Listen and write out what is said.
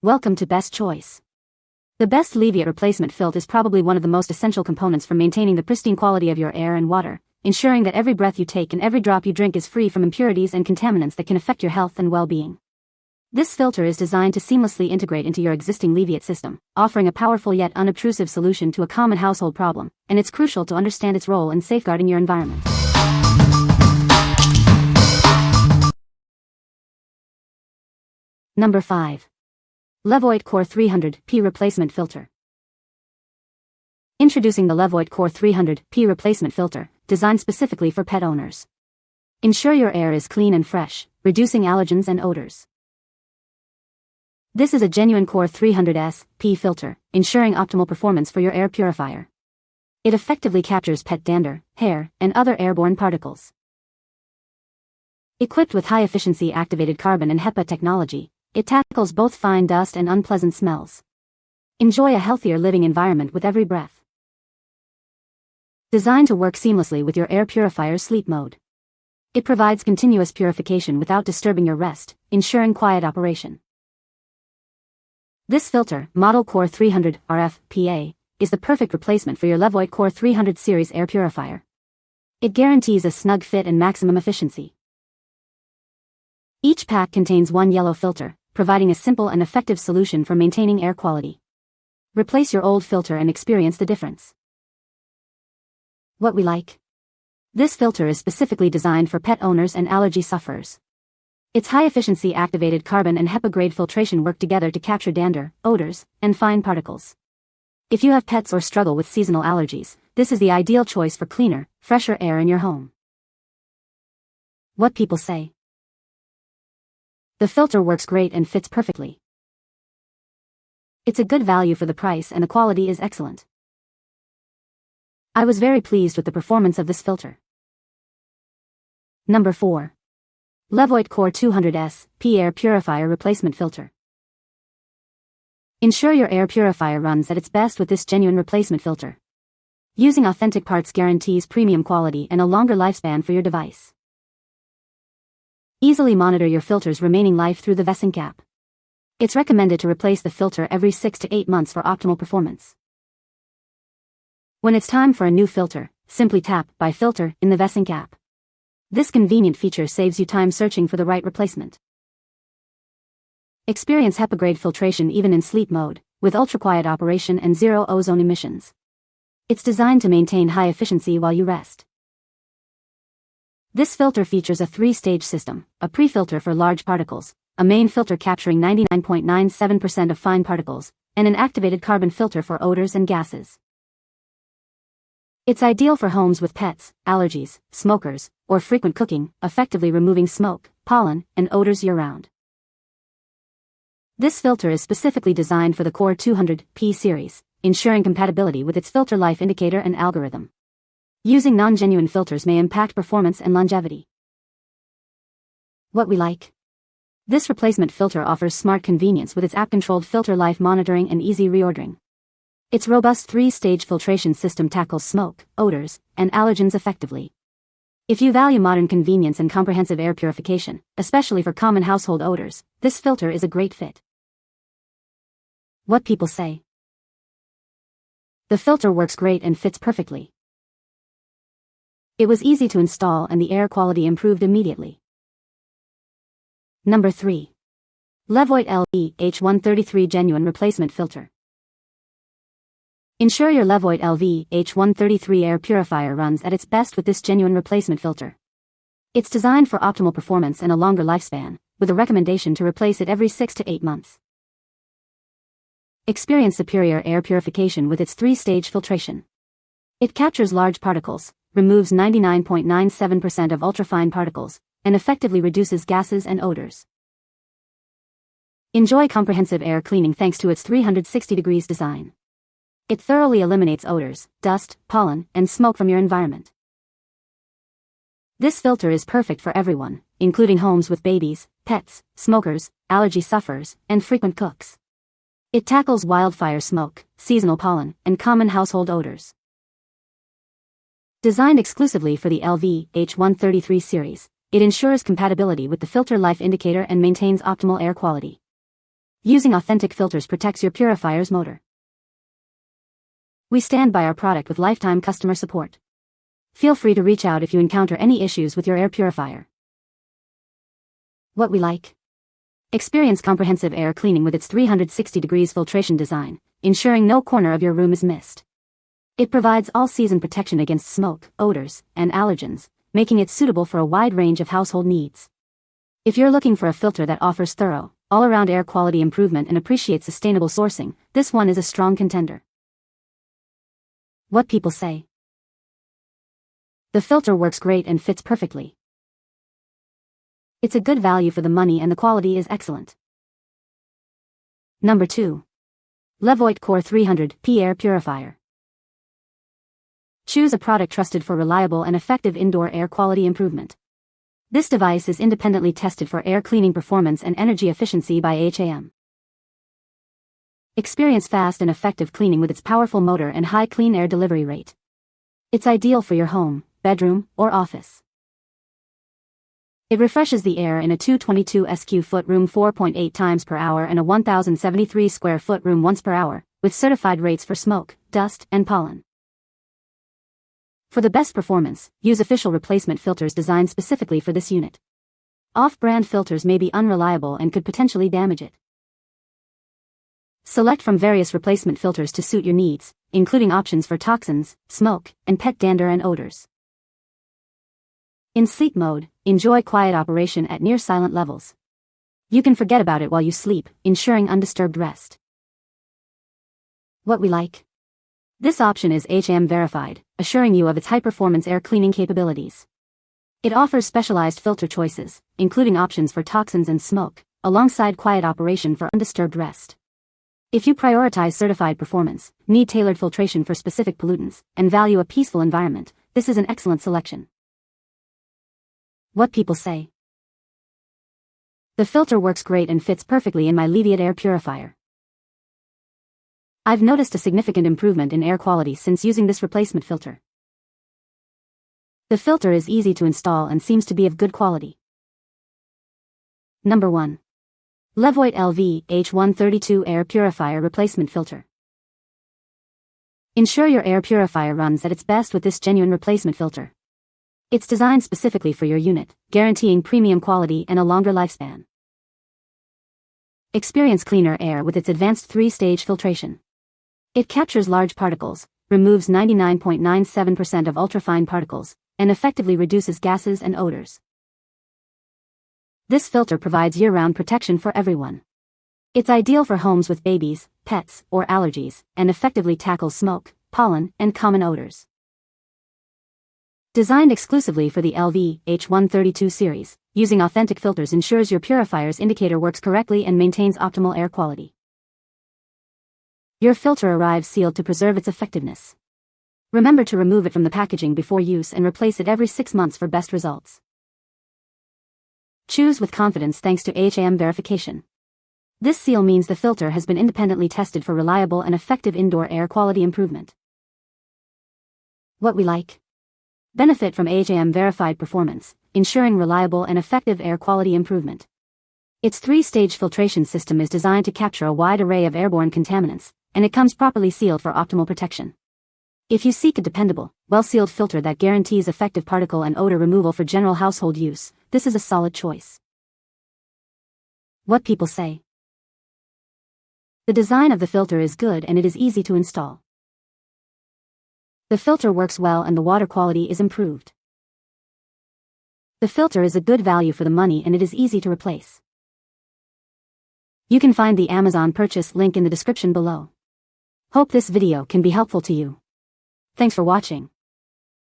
Welcome to Best Choice. The best Leviot replacement filt is probably one of the most essential components for maintaining the pristine quality of your air and water, ensuring that every breath you take and every drop you drink is free from impurities and contaminants that can affect your health and well-being. This filter is designed to seamlessly integrate into your existing Leviot system, offering a powerful yet unobtrusive solution to a common household problem, and it's crucial to understand its role in safeguarding your environment. Number 5. Levoit Core 300P Replacement Filter. Introducing the Levoit Core 300P Replacement Filter, designed specifically for pet owners. Ensure your air is clean and fresh, reducing allergens and odors. This is a genuine Core 300S-P filter, ensuring optimal performance for your air purifier. It effectively captures pet dander, hair, and other airborne particles. Equipped with high-efficiency activated carbon and HEPA technology, it tackles both fine dust and unpleasant smells. Enjoy a healthier living environment with every breath. Designed to work seamlessly with your air purifier's sleep mode. It provides continuous purification without disturbing your rest, ensuring quiet operation. This filter, Model Core 300 RF-PA, is the perfect replacement for your Levoit Core 300 series air purifier. It guarantees a snug fit and maximum efficiency. Each pack contains one yellow filter, providing a simple and effective solution for maintaining air quality. Replace your old filter and experience the difference. What we like. This filter is specifically designed for pet owners and allergy sufferers. Its high-efficiency activated carbon and HEPA-grade filtration work together to capture dander, odors, and fine particles. If you have pets or struggle with seasonal allergies, this is the ideal choice for cleaner, fresher air in your home. What people say. The filter works great and fits perfectly. It's a good value for the price and the quality is excellent. I was very pleased with the performance of this filter. Number 4. Levoit Core 200S-P Air Purifier Replacement Filter. Ensure your air purifier runs at its best with this genuine replacement filter. Using authentic parts guarantees premium quality and a longer lifespan for your device. Easily monitor your filter's remaining life through the VESync app. It's recommended to replace the filter every 6 to 8 months for optimal performance. When it's time for a new filter, simply tap Buy Filter in the VESync app. This convenient feature saves you time searching for the right replacement. Experience HEPA-grade filtration even in sleep mode, with ultra-quiet operation and zero ozone emissions. It's designed to maintain high efficiency while you rest. This filter features a 3-stage system, a pre-filter for large particles, a main filter capturing 99.97% of fine particles, and an activated carbon filter for odors and gases. It's ideal for homes with pets, allergies, smokers, or frequent cooking, effectively removing smoke, pollen, and odors year-round. This filter is specifically designed for the Core 200P series, ensuring compatibility with its filter life indicator and algorithm. Using non-genuine filters may impact performance and longevity. What we like. This replacement filter offers smart convenience with its app-controlled filter life monitoring and easy reordering. Its robust 3-stage filtration system tackles smoke, odors, and allergens effectively. If you value modern convenience and comprehensive air purification, especially for common household odors, this filter is a great fit. What people say. The filter works great and fits perfectly. It was easy to install and the air quality improved immediately. Number 3. Levoit LV-H133 Genuine Replacement Filter. Ensure your Levoit LV-H133 air purifier runs at its best with this genuine replacement filter. It's designed for optimal performance and a longer lifespan, with a recommendation to replace it every 6 to 8 months. Experience superior air purification with its 3-stage filtration. It captures large particles, removes 99.97% of ultrafine particles, and effectively reduces gases and odors. Enjoy comprehensive air cleaning thanks to its 360 degrees design. It thoroughly eliminates odors, dust, pollen, and smoke from your environment. This filter is perfect for everyone, including homes with babies, pets, smokers, allergy sufferers, and frequent cooks. It tackles wildfire smoke, seasonal pollen, and common household odors. Designed exclusively for the LV-H133 series, it ensures compatibility with the filter life indicator and maintains optimal air quality. Using authentic filters protects your purifier's motor. We stand by our product with lifetime customer support. Feel free to reach out if you encounter any issues with your air purifier. What we like. Experience comprehensive air cleaning with its 360 degrees filtration design, ensuring no corner of your room is missed. It provides all-season protection against smoke, odors, and allergens, making it suitable for a wide range of household needs. If you're looking for a filter that offers thorough, all-around air quality improvement and appreciates sustainable sourcing, this one is a strong contender. What people say. The filter works great and fits perfectly. It's a good value for the money and the quality is excellent. Number 2. Levoit Core 300P Air Purifier. Choose a product trusted for reliable and effective indoor air quality improvement. This device is independently tested for air cleaning performance and energy efficiency by HAM. Experience fast and effective cleaning with its powerful motor and high clean air delivery rate. It's ideal for your home, bedroom, or office. It refreshes the air in a 222 sq ft room 4.8 times per hour and a 1073 square foot room once per hour, with certified rates for smoke, dust, and pollen. For the best performance, use official replacement filters designed specifically for this unit. Off-brand filters may be unreliable and could potentially damage it. Select from various replacement filters to suit your needs, including options for toxins, smoke, and pet dander and odors. In sleep mode, enjoy quiet operation at near silent levels. You can forget about it while you sleep, ensuring undisturbed rest. What we like. This option is HAM verified, assuring you of its high-performance air cleaning capabilities. It offers specialized filter choices, including options for toxins and smoke, alongside quiet operation for undisturbed rest. If you prioritize certified performance, need tailored filtration for specific pollutants, and value a peaceful environment, this is an excellent selection. What people say. The filter works great and fits perfectly in my Leviot air purifier. I've noticed a significant improvement in air quality since using this replacement filter. The filter is easy to install and seems to be of good quality. Number 1. Levoit LV H132 Air Purifier Replacement Filter. Ensure your air purifier runs at its best with this genuine replacement filter. It's designed specifically for your unit, guaranteeing premium quality and a longer lifespan. Experience cleaner air with its advanced 3-stage filtration. It captures large particles, removes 99.97% of ultrafine particles, and effectively reduces gases and odors. This filter provides year-round protection for everyone. It's ideal for homes with babies, pets, or allergies, and effectively tackles smoke, pollen, and common odors. Designed exclusively for the LV H132 series, using authentic filters ensures your purifier's indicator works correctly and maintains optimal air quality. Your filter arrives sealed to preserve its effectiveness. Remember to remove it from the packaging before use and replace it every 6 months for best results. Choose with confidence thanks to HAM verification. This seal means the filter has been independently tested for reliable and effective indoor air quality improvement. What we like. Benefit from HAM verified performance, ensuring reliable and effective air quality improvement. Its 3-stage filtration system is designed to capture a wide array of airborne contaminants, and it comes properly sealed for optimal protection. If you seek a dependable, well-sealed filter that guarantees effective particle and odor removal for general household use, this is a solid choice. What people say. The design of the filter is good and it is easy to install. The filter works well and the water quality is improved. The filter is a good value for the money and it is easy to replace. You can find the Amazon purchase link in the description below. Hope this video can be helpful to you. Thanks for watching.